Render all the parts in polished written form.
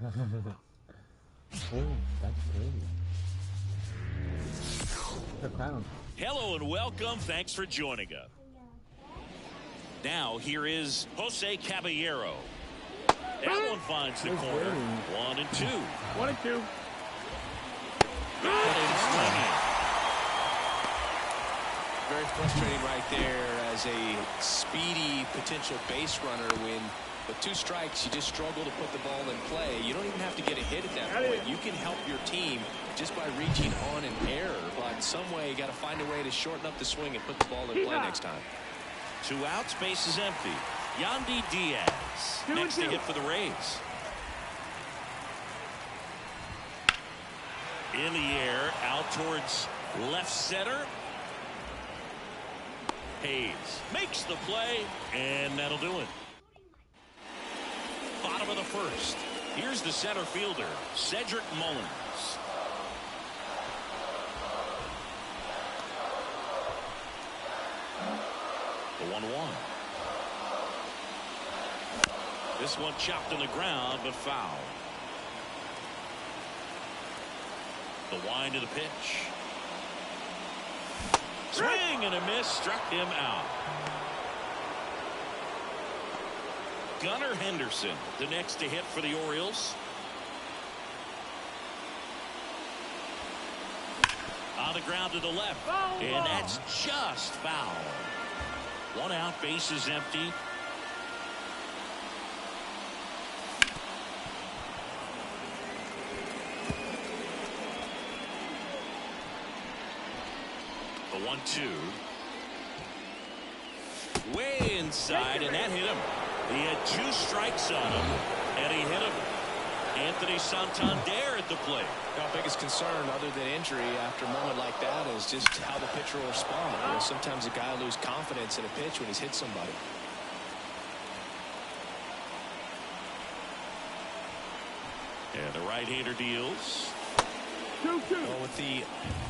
Oh, that's crazy. The crown. Hello and welcome. Thanks for joining us. Now here is Jose Caballero. That one finds the corner. 1 and 2. 1 and 2. Very frustrating right there as a speedy potential base runner when with 2 strikes you just struggle to put the ball in play. You don't even have to get a hit at that point. You can help your team just by reaching on an error, but some way you got to find a way to shorten up the swing and put the ball in play next time. 2 outs, base is empty. Yandy Diaz next to hit for the Rays. In the air, out towards left center. Hayes makes the play, and that'll do it. Bottom of the first. Here's the center fielder, Cedric Mullins. The 1-1. This one chopped on the ground, but foul. The wind of the pitch. Swing and a miss, struck him out. Gunnar Henderson, the next to hit for the Orioles. On the ground to the left, and that's just foul. 1 out, base is empty. The 1-2. Way inside, and that hit him. He had 2 strikes on him, and he hit him. Anthony Santander at the plate. Our biggest concern, other than injury after a moment like that, is just how the pitcher will respond. You know, sometimes a guy will lose confidence in a pitch when he's hit somebody. And the right-hander deals. Well, with the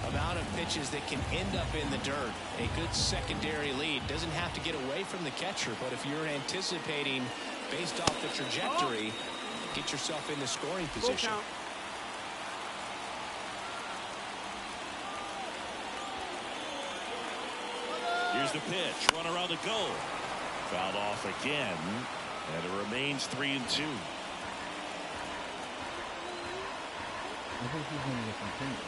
amount of pitches that can end up in the dirt, a good secondary lead doesn't have to get away from the catcher, but if you're anticipating based off the trajectory, get yourself in the scoring position. Here's the pitch. Runner on the goal. Fouled off again, and it remains 3-2. I think he's going to get continued.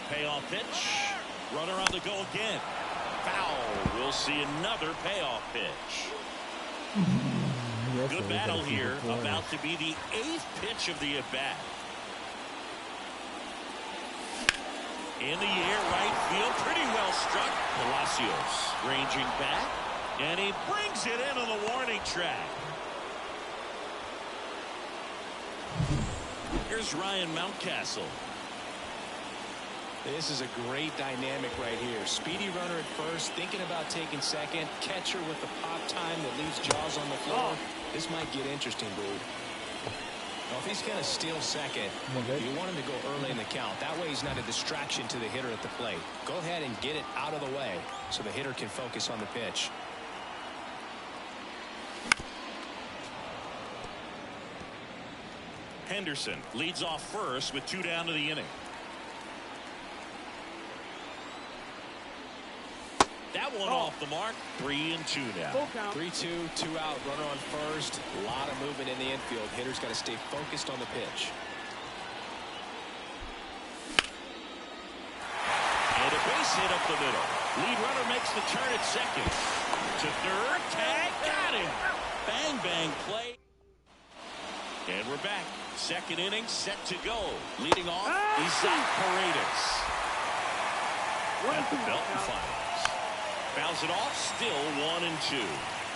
Payoff pitch. Runner on the go again. Foul. We'll see another payoff pitch. Good battle here. About to be the 8th pitch of the at-bat. In the air, right field. Pretty well struck. Palacios ranging back. And he brings it in on the warning track. Here's Ryan Mountcastle. This is a great dynamic right here. Speedy runner at first, thinking about taking second. Catcher with the pop time that leaves Jaws on the floor. This might get interesting, dude. Well, if he's going to steal second, you want him to go early in the count. That way he's not a distraction to the hitter at the plate. Go ahead and get it out of the way so the hitter can focus on the pitch. Henderson leads off first with 2 down to the inning. That one off the mark. 3-2 now. 3-2, 2 out, runner on first. A lot of movement in the infield. Hitter's got to stay focused on the pitch. And a base hit up the middle. Lead runner makes the turn at second. To third, tag, got him. Bang, bang play. And we're back. Second inning set to go. Leading off, Isaac Paredes. At the belt and fires. Fouls it off, still 1-2.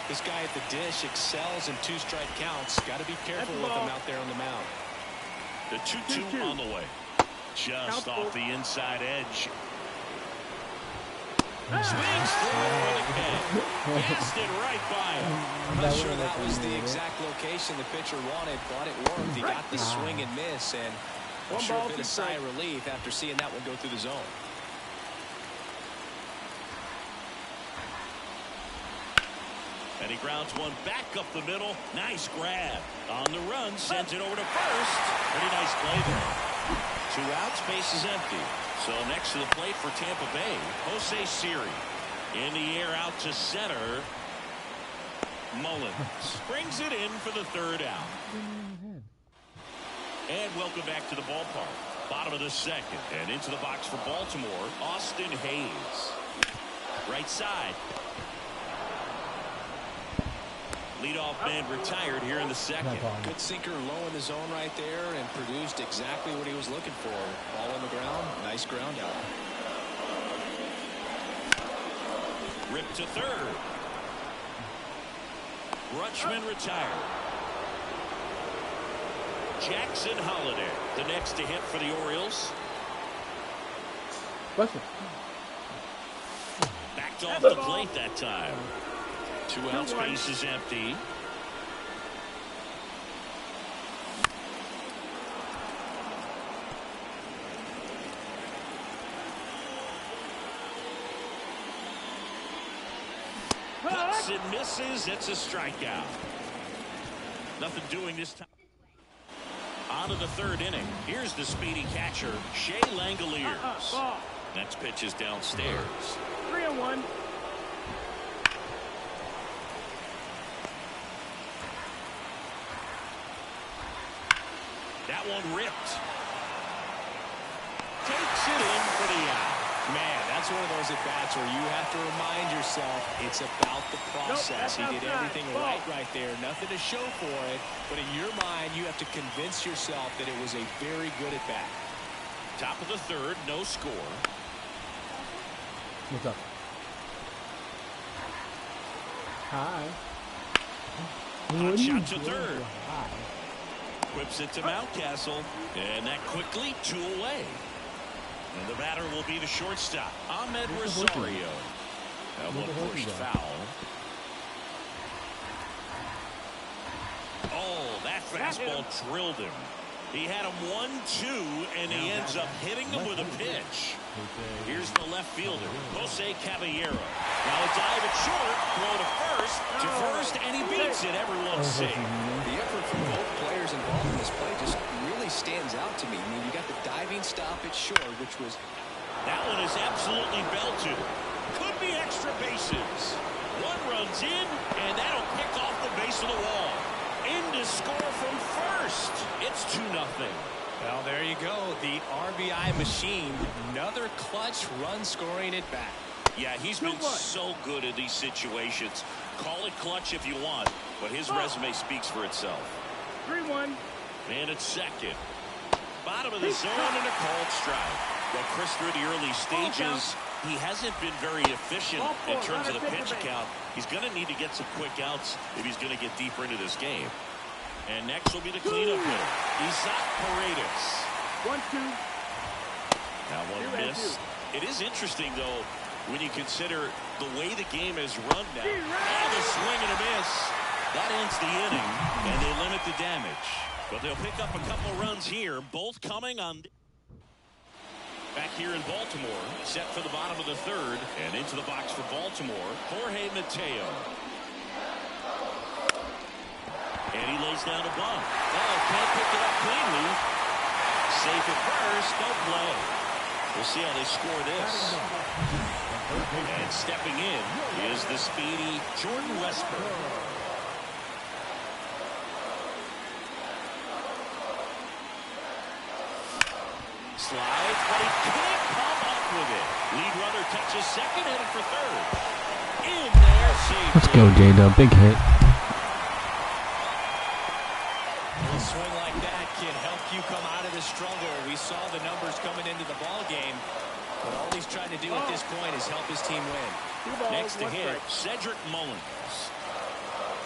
This guy at the dish excels in 2-strike counts. Got to be careful with him out there on the mound. The 2-2 on the way. Just off the inside edge. Swings through it for the catch. Gassed it right by him. I'm not sure that was the exact location the pitcher wanted, but it worked. He got the swing and miss, and I'm sure a bit of sigh of relief after seeing that one go through the zone. And he grounds one back up the middle. Nice grab. On the run, one, sends it over to first. Pretty nice play there. 2 outs, base is empty. So next to the plate for Tampa Bay, Jose Siri. In the air out to center. Mullins brings it in for the 3rd out. And welcome back to the ballpark. Bottom of the 2nd. And into the box for Baltimore, Austin Hayes. Right side. Leadoff man retired here in the 2nd. Good sinker low in the zone right there and produced exactly what he was looking for. Ball on the ground. Nice ground out. Ripped to 3rd. Rutschman retired. Jackson Holiday, the next to hit for the Orioles. Backed off the plate that time. 2 outs, base is empty. Cuts and misses. It's a strikeout. Nothing doing this time. On to the 3rd inning. Here's the speedy catcher, Shea Langoliers. Next pitch is downstairs. 3-1. That one ripped. Takes it in for the out. Man, that's one of those at-bats where you have to remind yourself it's about the process. He did everything right there. Nothing to show for it. But in your mind, you have to convince yourself that it was a very good at-bat. Top of the 3rd, no score. What's up? Hi. Hot shot to 3rd. Whips it to Mountcastle. And that quickly 2 away. And the batter will be the shortstop, Ahmed Rosario. That one pushed foul. Oh, that fastball drilled him. He had him 1-2, and he ends up hitting him with a pitch. Here's the left fielder, Jose Caballero. Now a dive at short, throw to first, and he beats it. Everyone's safe. The effort from both players involved in this play just really stands out to me. I mean, you got the diving stop at short, which was... That one is absolutely belted. Could be extra bases. 1 runs in, and that'll kick off the base of the wall. In to score from first. It's 2-0. Well, there you go. The RBI machine. Another clutch run scoring at bat. Yeah, he's been so good in these situations. Call it clutch if you want, but his resume speaks for itself. 3-1. Man at 2nd. Bottom of the zone and a called strike. Well, Chris, through the early stages, he hasn't been very efficient in terms of the pitch count. He's going to need to get some quick outs if he's going to get deeper into this game. And next will be the cleanup hitter, Isaac Paredes. 1-2. Now one miss. It is interesting, though, when you consider the way the game has run now. And a swing and a miss. That ends the inning, and they limit the damage. But they'll pick up a couple runs here, both coming on... Back here in Baltimore, set for the bottom of the 3rd, and into the box for Baltimore, Jorge Mateo. And he lays down a bunt. Oh, can't pick it up cleanly. Safe at first, no play. We'll see how they score this. And stepping in is the speedy Jordan Westburg. Slides, but he can't come up with it. Lead runner touches 2nd, headed for 3rd. In there, safe. Let's go, J-Dub. Big hit. A swing like that can help you come out of the struggle. We saw the numbers coming into the ball game, but all he's trying to do at this point is help his team win. Next to hit, Cedric Mullins.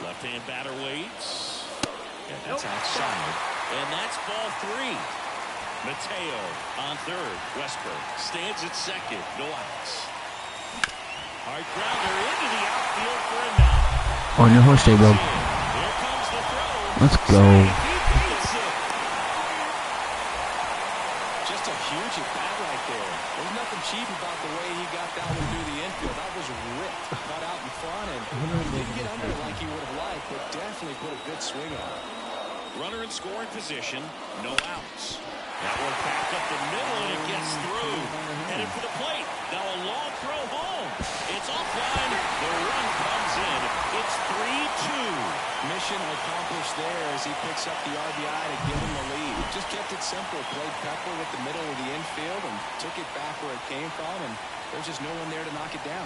Left-hand batter waits. And that's outside. And that's ball 3. Mateo on 3rd. Westburg stands at 2nd. No outs. Hard grounder into the outfield for a knock. On your horse, J-Dub. Here comes the throw. Let's go. Just a huge at-bat right there. There's nothing cheap about the way he got that one through the infield. That was ripped, cut out in front, and didn't get under like he would have liked, but definitely put a good swing on it. Runner in scoring position, no outs. That one back up the middle, and it gets through. Headed for the plate. Now a long throw home. It's offline. The run comes in. It's 3-2. Mission accomplished there as he picks up the RBI to give him the lead. Just kept it simple. Played Pepper with the middle of the infield and took it back where it came from, and there's just no one there to knock it down.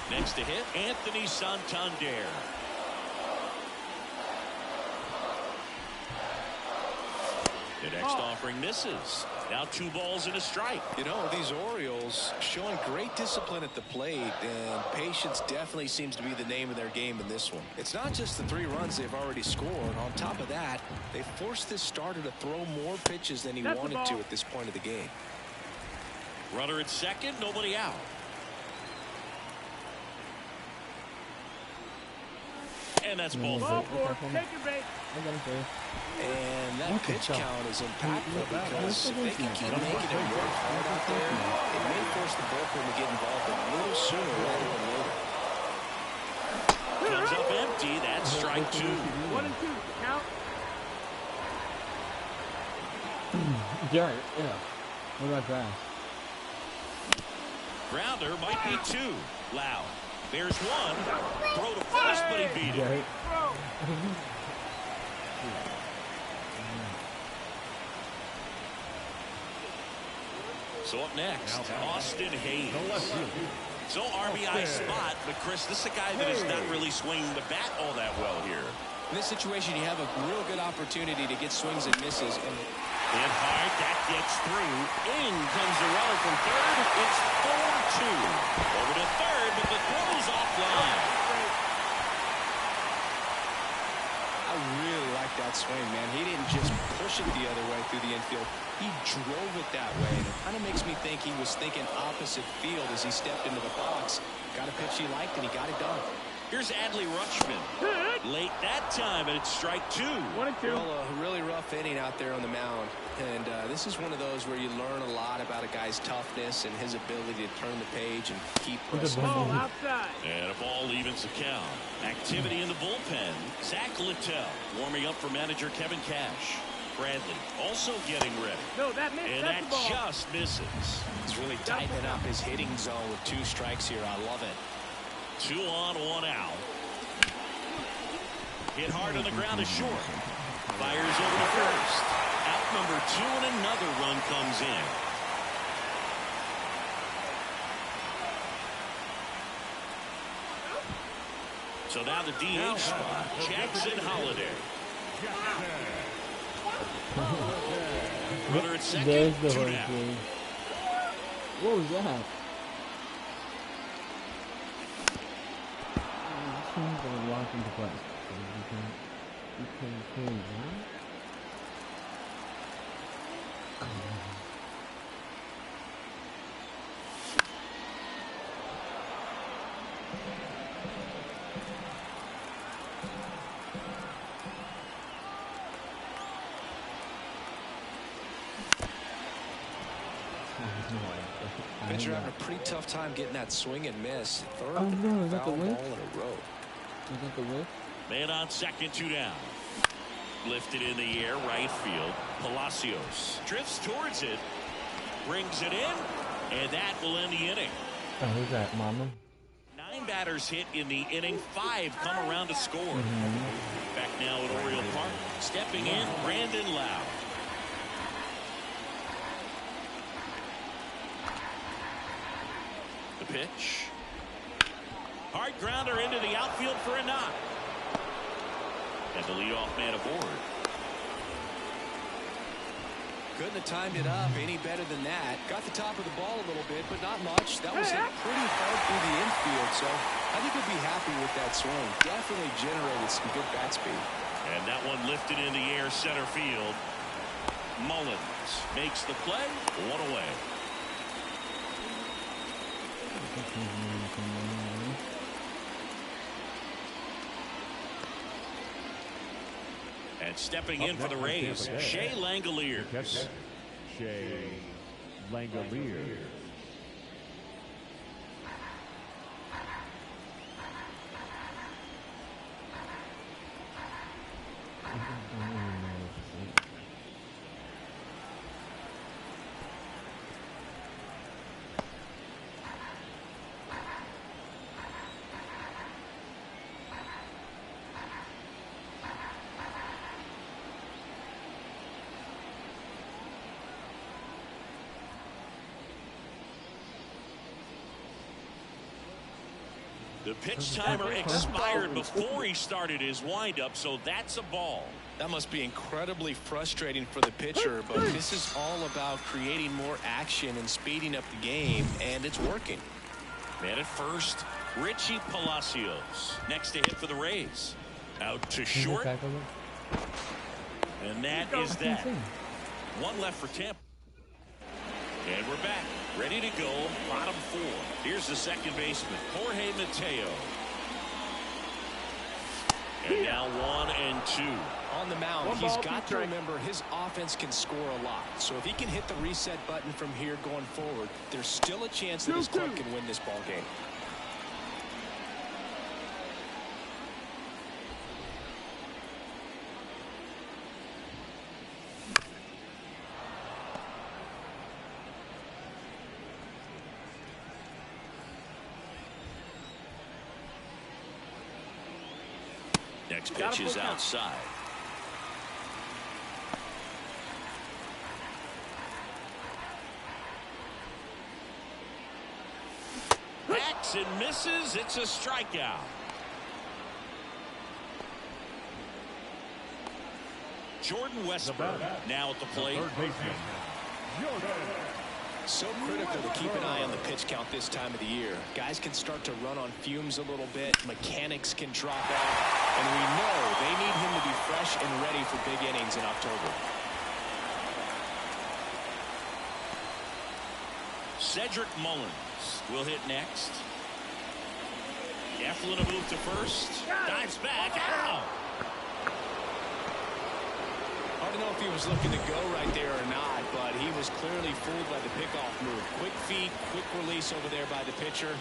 Next to hit, Anthony Santander. The next offering misses. Now 2 balls and a strike. You know, these Orioles showing great discipline at the plate, and patience definitely seems to be the name of their game in this one. It's not just the 3 runs they've already scored. On top of that, they forced this starter to throw more pitches than he wanted to at this point of the game. Runner at second, nobody out. And that's ball 4. Take your bait. And that pitch count is impactful because if they can keep making it work hard out there, it may force the bullpen to get involved a little sooner rather than later. Comes up empty. That's strike 2. 1 and 2. Count. Jared, yeah. What about that? Grounder might be 2. Loud. There's 1. Throw to first, but he beat it. Jared. So up next, Austin Hayes. So RBI spot, but Chris, this is a guy that is not really swinging the bat all that well here. In this situation, you have a real good opportunity to get swings and misses. Hit hard, that gets through. In comes the runner from third. It's 4-2. Over to third, but the throw's offline. I really like that swing, man. He didn't just push it the other way through the infield. He drove it that way. And it kind of makes me think he was thinking opposite field as he stepped into the box. Got a pitch he liked, and he got it done. Here's Adley Rutschman. Late that time, and it's strike 2. 1 and 2. Well, a really rough inning out there on the mound. And this is one of those where you learn a lot about a guy's toughness and his ability to turn the page and keep pressing. Ball outside. And a ball evens the count. Activity in the bullpen. Zach Littell warming up for manager Kevin Cash. Bradley also getting ready. No, that missed. And That's that the ball. just misses. He's really tightening up his hitting zone with 2 strikes here. I love it. 2 on, 1 out. Hit hard on the ground is short. Fires over to first. Out number 2, and another run comes in. So now the DH spot, Jackson Holliday. Runner at second, There's the 2 horse down. game. What was that? This one's gonna lock into place. You can play, right? Pitcher having a pretty tough time getting that swing and miss. Third Oh, no, is that the foul whip? ball in a row. Is that the whip? Man on second, 2 down. Lifted in the air, right field. Palacios drifts towards it, brings it in, and that will end the inning. Oh, who's that, Mama? 9 batters hit in the inning, 5 come around to score. Back now at Oriole Park, stepping in, Brandon Lowe. The pitch. Hard grounder into the outfield for a knock. And the leadoff man aboard. Couldn't have timed it up any better than that. Got the top of the ball a little bit, but not much. That was hit pretty hard through the infield, so I think he'll be happy with that swing. Definitely generated some good bat speed. And that one lifted in the air, center field. Mullins makes the play, 1 away. And stepping in for the Rays, Shea Langoliers. Shea Langoliers. don't even know what to say. The pitch timer expired before he started his windup, so that's a ball. That must be incredibly frustrating for the pitcher, but this is all about creating more action and speeding up the game, and it's working. Man at first, Richie Palacios. Next to hit for the Rays. Out to short. And that is that. One left for Tampa. And we're back. Ready to go. Bottom four. Here's the second baseman, Jorge Mateo. And now 1 and 2. On the mound, he's got to remember his offense can score a lot. So if he can hit the reset button from here going forward, there's still a chance that his club can win this ball game. Next pitch is outside. Hacks and misses. It's a strikeout. Jordan Westburg now at the plate. So critical to keep an eye on the pitch count this time of the year. Guys can start to run on fumes a little bit. Mechanics can drop off. And we know they need him to be fresh and ready for big innings in October. Cedric Mullins will hit next. Eflin a move to first. Dives back. Out. I don't know if he was looking to go right there or not, but he was clearly fooled by the pickoff move. Quick feet, quick release over there by the pitcher.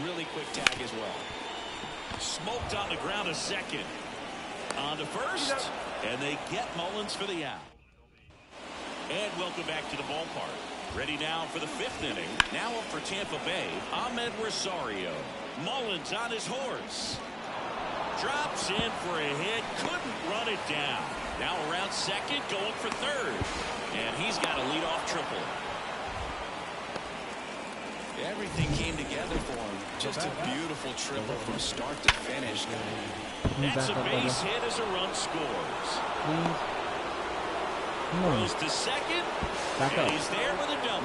Really quick tag as well. Smoked on the ground a second. On to first. And they get Mullins for the out. And welcome back to the ballpark. Ready now for the fifth inning. Now up for Tampa Bay, Ahmed Rosario. Mullins on his horse. Drops in for a hit. Couldn't run it down. Now around second, going for third. And he's got a leadoff triple. Everything came together for him. Just a beautiful triple from start to finish. That's a base hit as a run scores. Goes to second. And he's there with a double.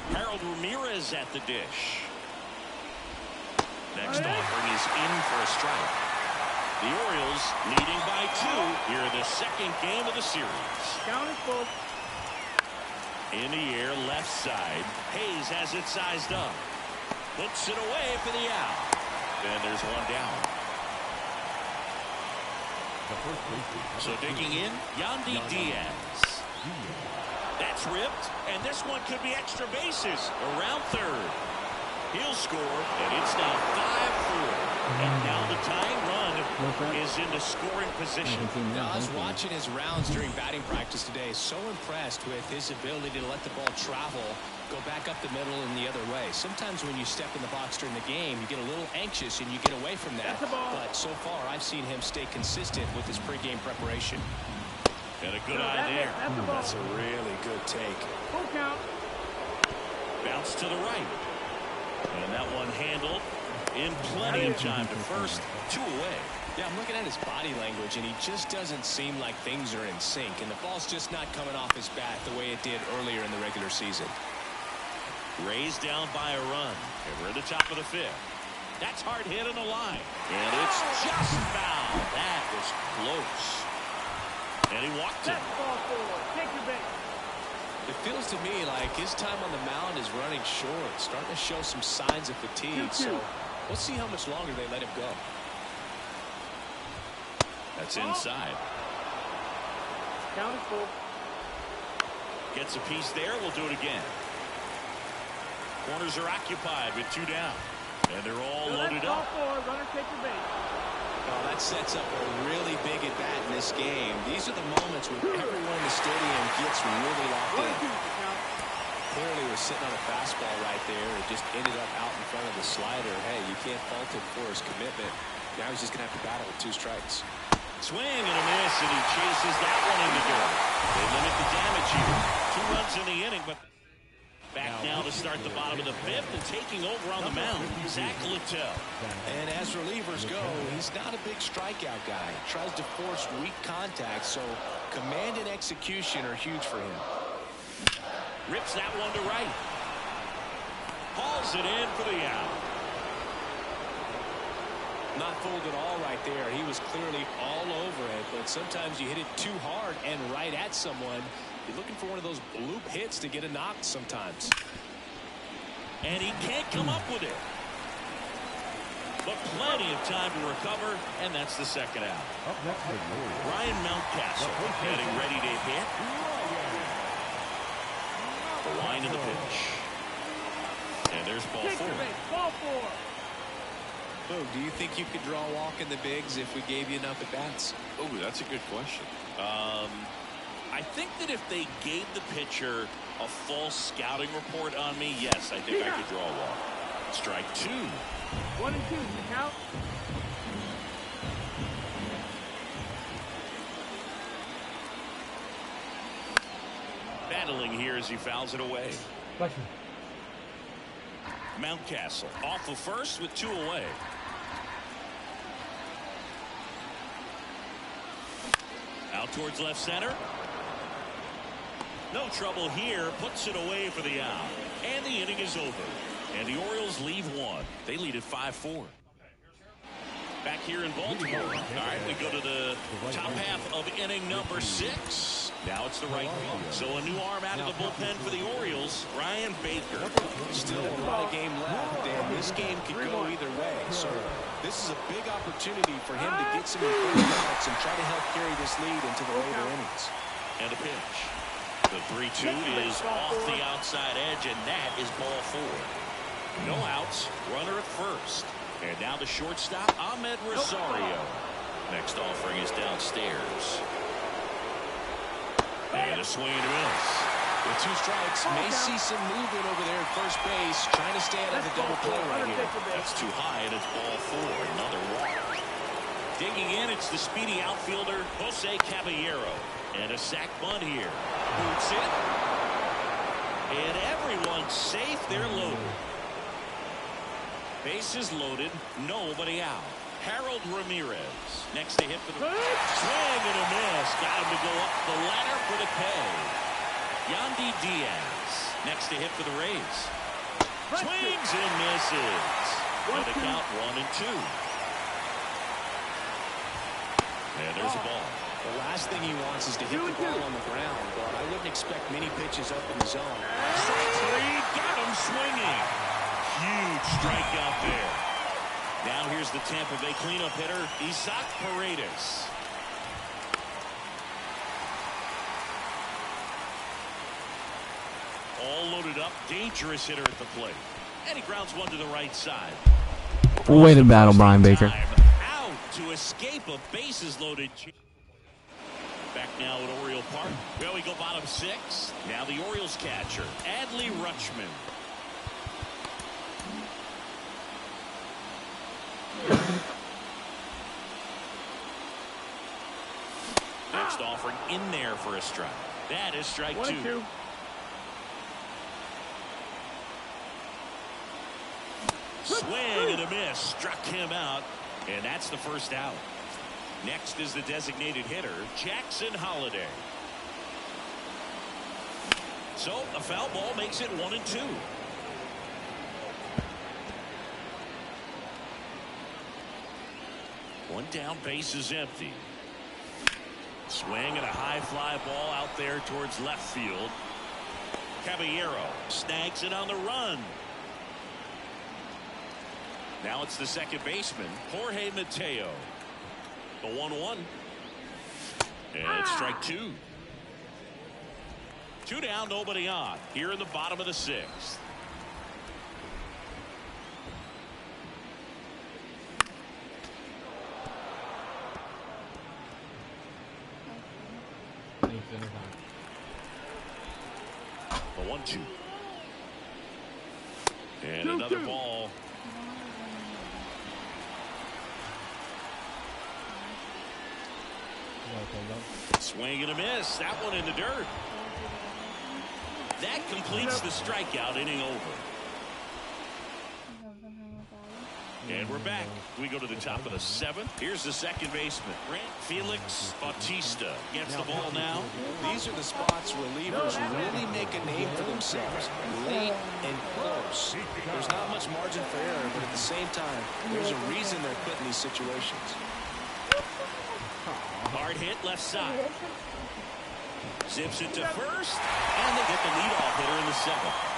Harold Ramirez at the dish. Next offering is in for a strike. The Orioles leading by 2 here in the second game of the series. Count is full. In the air, left side. Hayes has it sized up. Puts it away for the out. And there's one down. So digging in, Yandy Diaz. That's ripped, and this one could be extra bases around third. He'll score, and it's now 5-4. And now the tying run is into scoring position. Now, I was watching his rounds during batting practice today. So impressed with his ability to let the ball travel, go back up the middle and the other way. Sometimes when you step in the box during the game, you get a little anxious and you get away from that. But so far, I've seen him stay consistent with his pregame preparation. And a good eye there. That's a really good take. Full count. Bounce to the right. And that one handled in plenty of time to first. 2 away. Yeah, I'm looking at his body language, and he just doesn't seem like things are in sync. And the ball's just not coming off his bat the way it did earlier in the regular season. Raised down by a run. And we're at the top of the 5th. That's hard hit on the line. And it's just foul. That was close. And he walked it. That's ball forward. Take your base. It feels to me like his time on the mound is running short, starting to show some signs of fatigue. So we'll see how much longer they let him go. That's inside. Count is full. Gets a piece there. We'll do it again. Corners are occupied with 2 down. And they're all loaded up. Ball forward. Runner take your base. Oh, that sets up a really big at bat in this game. These are the moments where everyone in the stadium gets really locked in. 1-2 the count. Clearly was sitting on a fastball right there. It just ended up out in front of the slider. Hey, you can't fault him for his commitment. Now he's just going to have to battle with 2 strikes. Swing and a miss, and he chases that one in the door. They limit the damage here. 2 runs in the inning, but back now to start the bottom of the 5th, and taking over on the mound, Zach Littell. And as relievers go, he's not a big strikeout guy. Tries to force weak contact, so command and execution are huge for him. Rips that one to right. Hauls it in for the out. Not fooled at all right there. He was clearly all over it, but sometimes you hit it too hard and right at someone. You're looking for one of those bloop hits to get a knock sometimes. And he can't come up with it. But plenty of time to recover, and that's the second out. Up next for the Warriors. Ryan Mountcastle getting ready to hit. The line of the pitch. And there's ball Take 4. your base. Ball 4. Bo, do you think you could draw a walk in the bigs if we gave you enough at bats? Oh, that's a good question. I think that if they gave the pitcher a full scouting report on me, yes, I think I could draw a walk. Strike 2. 1-2 the count. Battling here as he fouls it away. Question. Mountcastle off of first with 2 away. Out towards left center. No trouble here. Puts it away for the out. And the inning is over. And the Orioles leave 1. They lead at 5-4. Back here in Baltimore. All right, we go to the top half of inning number 6. Now it's the right field. So a new arm out of the bullpen for the Orioles, Ryan Baker. Still a lot of game left, and this game could go either way. So this is a big opportunity for him to get some important outs and try to help carry this lead into the later innings. And a pitch. The 3-2 is off the outside edge, and that is ball 4. No outs, runner at first. And now the shortstop, Ahmed Rosario. Next offering is downstairs. And a swing and a miss. With 2 strikes, may see some movement over there at first base, trying to stay out of the double play right here. That's too high, and it's ball 4. Another walk. Digging in, it's the speedy outfielder, Jose Caballero. And a sac bunt here. Boots it. And everyone's safe. They're loaded. Bases loaded. Nobody out. Harold Ramirez next to hit for the swing and a miss. Got him to go up the ladder for the K. Yandy Diaz next to hit for the Rays. Swings and misses. For the count 1-2. And there's a ball. The last thing he wants is to hit the ball on the ground, but I wouldn't expect many pitches up in the zone. Strike 3, got him swinging. Huge strikeout there. Now here's the Tampa Bay cleanup hitter, Isaac Paredes. All loaded up, dangerous hitter at the plate. And he grounds one to the right side. Way to battle, Brian Baker. Out to escape a bases loaded. Back now at Oriole Park. Well, we go bottom 6. Now the Orioles catcher, Adley Rutschman. Next offering in there for a strike. That is strike 2. Swing and a miss. Struck him out. And that's the first out. Next is the designated hitter, Jackson Holliday. So a foul ball makes it 1-2. One down, base is empty. Swing and a high fly ball out there towards left field. Caballero snags it on the run. Now it's the second baseman, Jorge Mateo. The 1-1. And it's strike 2. 2 down, nobody on. Here in the bottom of the 6th. Makes every time. The 1-2. And another ball. Swing and a miss. That one in the dirt. That completes the strikeout inning over. And we're back. We go to the top of the 7th. Here's the second baseman, Felix Bautista. Gets the ball now. These are the spots relievers really make a name for themselves. Late and close. There's not much margin for error, but at the same time, there's a reason they're put in these situations. Hard hit left side. Zips it to first, and they get the leadoff hitter in the 7th.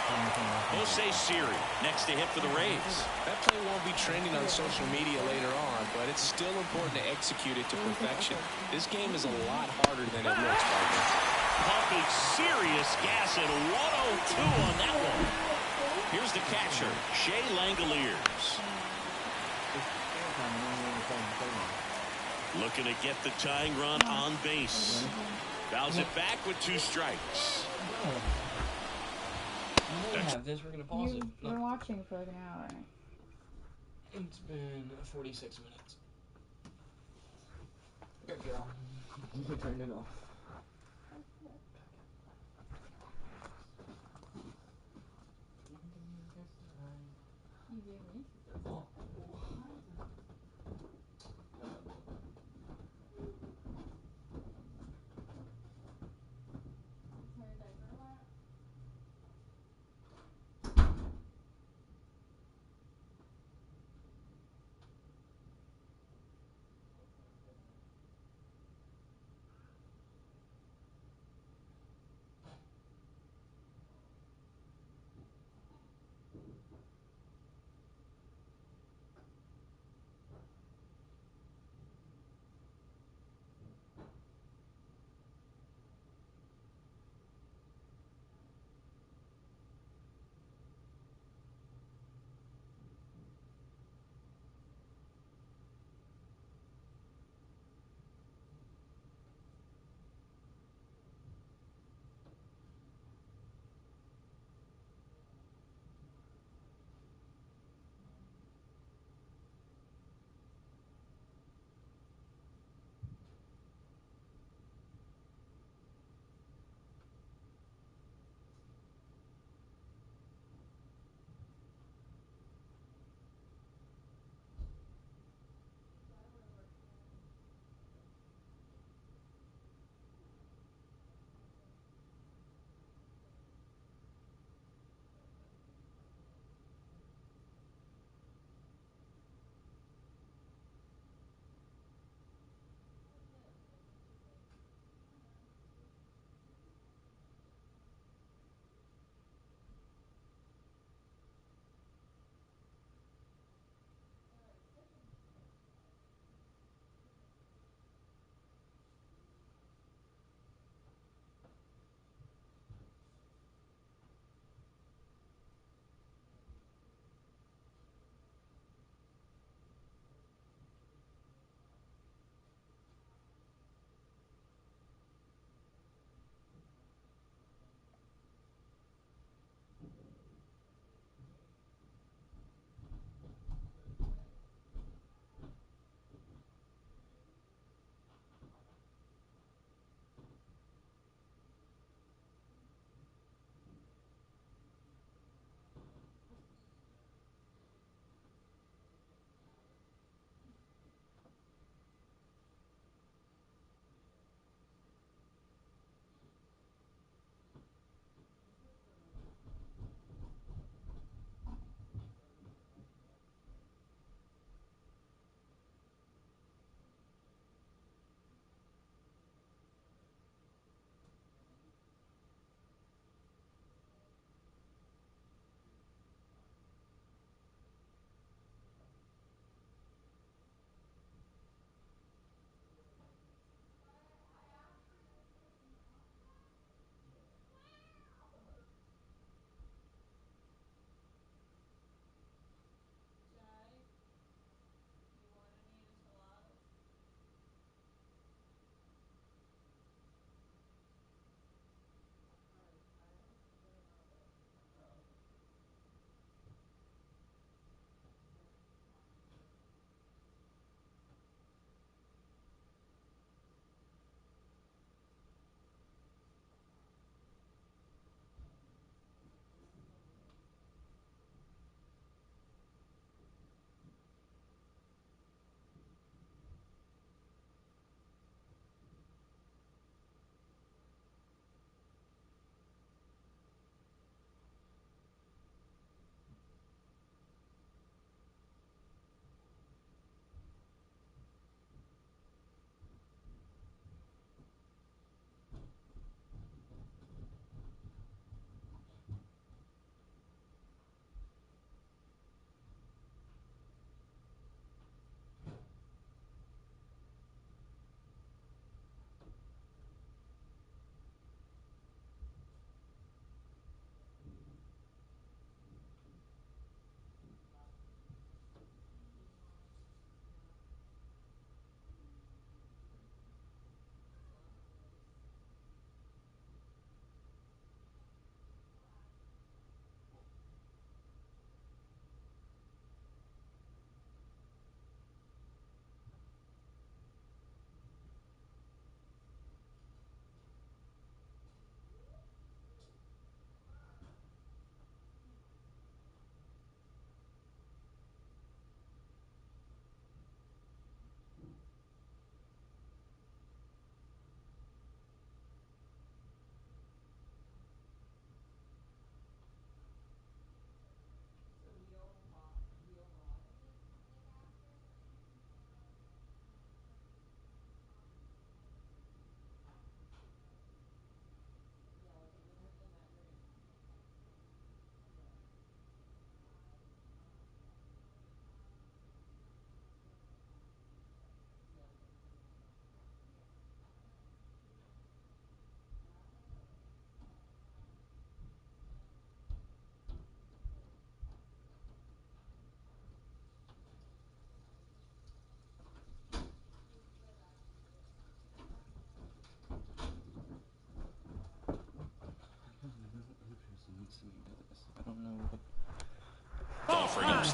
Jose Siri next to hit for the Rays. That play won't be trending on social media later on, but it's still important to execute it to perfection. This game is a lot harder than it looks, partner. Pumping serious gas at 102 on that one. Here's the catcher, Shea Langoliers. Looking to get the tying run on base. Bounce it back with 2 strikes. We have this. We're gonna pause it. We're watching for like an hour. It's been 46 minutes. Good girl. You turned it off. You gave me.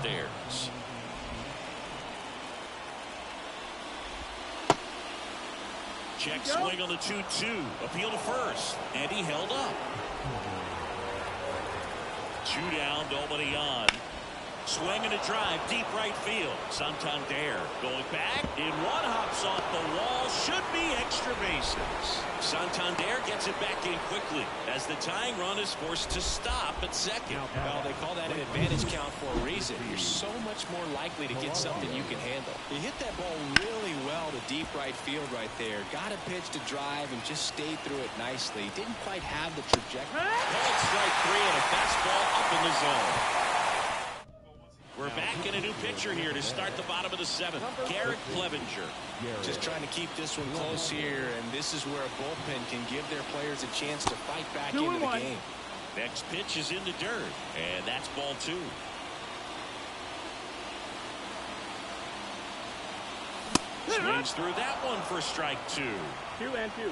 downstairs. Check swing on the 2-2. Appeal to first. And he held up. 2 down, nobody on. Swing and a drive, deep right field. Santander going back. In one, hops off the wall. Should be extra bases. Santander gets it back in quickly as the tying run is forced to stop at second. Well, they call that an advantage count for a reason. You're so much more likely to get something you can handle. He hit that ball really well to deep right field right there. Got a pitch to drive and just stayed through it nicely. Didn't quite have the trajectory. Called strike 3 and a fastball up in the zone. We're back in a new pitcher here to start the bottom of the 7th. Garrett Clevenger. Just trying to keep this one close here, and this is where a bullpen can give their players a chance to fight back into the game. Next pitch is in the dirt, and that's ball 2. Swings through that one for strike 2. 2-2.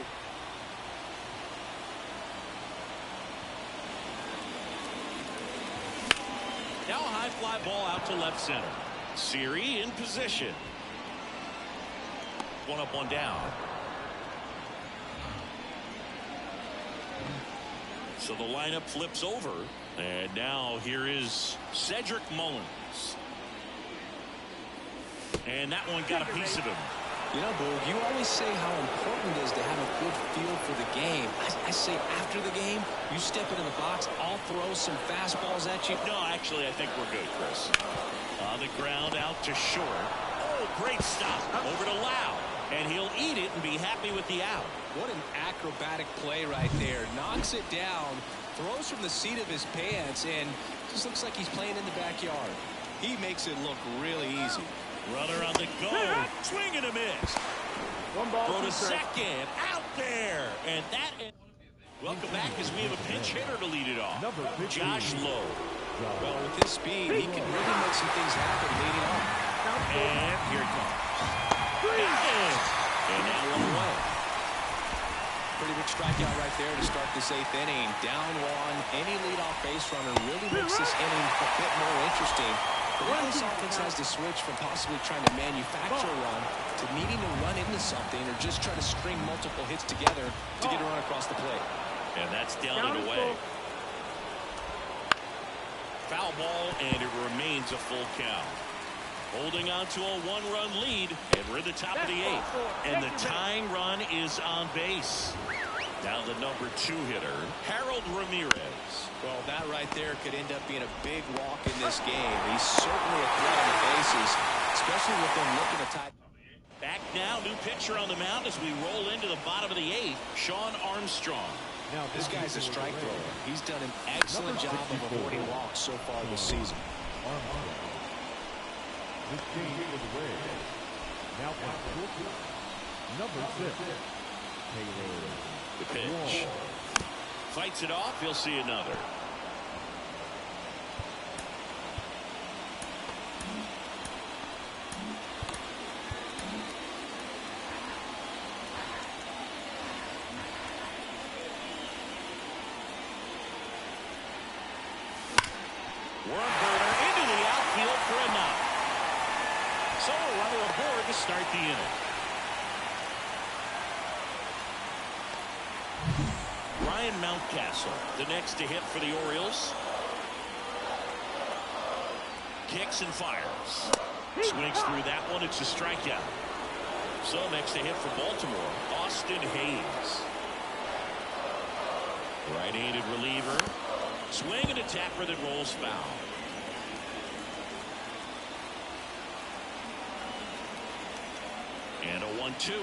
Now a high fly ball out to left center. Siri in position. 1 up, 1 down. So the lineup flips over. And now here is Cedric Mullins. And that one got a piece of him. You know, Boog, you always say how important it is to have a good feel for the game. I say after the game, you step into the box, I'll throw some fastballs at you. No, actually, I think we're good, Chris. On the ground, out to short. Oh, great stop. Over to Lau. And he'll eat it and be happy with the out. What an acrobatic play right there. Knocks it down, throws from the seat of his pants, and just looks like he's playing in the backyard. He makes it look really easy. Runner on the go. Swing and a miss. 1 ball, Throw 2 to strikes. second. Out there. And that. Welcome back as we have a pinch hitter to lead it off. Josh Lowe. Well, with his speed, he can really make some things happen leading off. And here it comes. And now 1 away. Pretty big strikeout right there to start this 8th inning. Down 1. Any leadoff base runner really makes this inning a bit more interesting. But this offense has to switch from possibly trying to manufacture a run to needing to run into something or just try to string multiple hits together to get a run across the plate. And that's down and away. Foul ball, and it remains a full count. Holding on to a 1-run lead, and we're in the top of the 8th. And the tying run is on base. Now the number 2 hitter, Harold Ramirez. Well, that right there could end up being a big walk in this game. He's certainly a threat on the bases, especially with them looking to tie. Back now, new pitcher on the mound as we roll into the bottom of the 8th, Sean Armstrong. Now, this guy's a strike thrower. He's done an excellent job of avoiding walks so far this season. This game is away. Now at number 6, Taylor. The pitch. Fights it off. He'll see another. Worm burner into the outfield for a knock. So a runner aboard to start the inning. Ryan Mountcastle, the next to hit for the Orioles. Kicks and fires. Swings through that one. It's a strikeout. So next to hit for Baltimore, Austin Hayes. Right-handed reliever. Swing and a tapper that rolls foul. And a 1-2.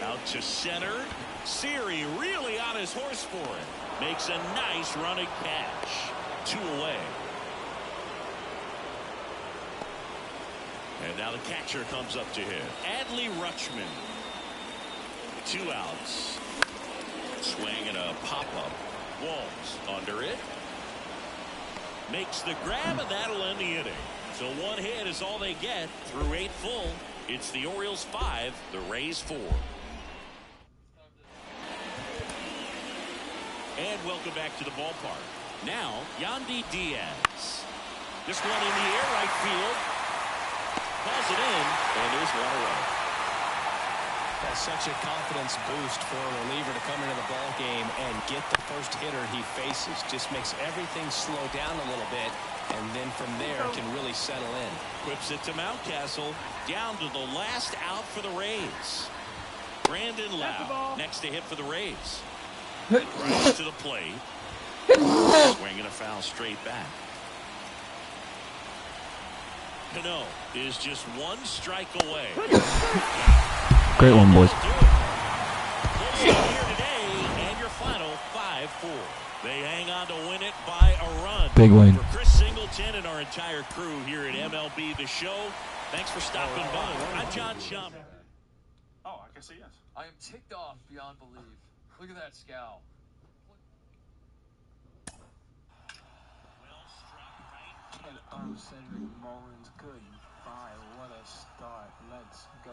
Out to center. Siri really on his horse for it. Makes a nice running catch. 2 away. And now the catcher comes up to hit. Adley Rutschman. 2 outs. Swing and a pop-up. Walls under it. Makes the grab, and that'll end the inning. So 1 hit is all they get through 8 full. It's the Orioles 5, the Rays 4. And welcome back to the ballpark. Now, Yandy Diaz. This one in the air, right field. Calls it in, and there's one away. That's such a confidence boost for a reliever to come into the ball game and get the first hitter he faces. Just makes everything slow down a little bit, and then from there can really settle in. Whips it to Mountcastle, down to the last out for the Rays. Brandon Lau, next to hit for the Rays. Right to the plate. Swinging a foul straight back. Cano is just one strike away. Great one, boys. Closing here today, and your final 5-4. They hang on to win it by a run. Big win. For Chris Singleton and our entire crew here at MLB The Show, thanks for stopping by. I'm John Schumann. Oh, I can say yes. I am ticked off beyond belief. Look at that scowl. Well struck right. And Cedric Mullins, goodbye. What a start. Let's go.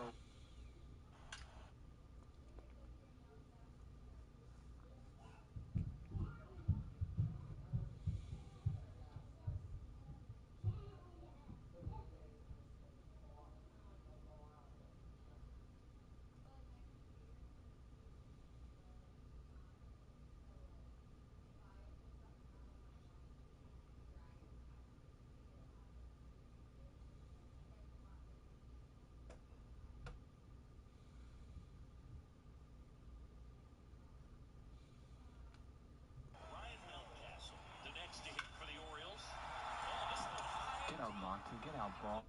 Get out, Monty. Get out, ball.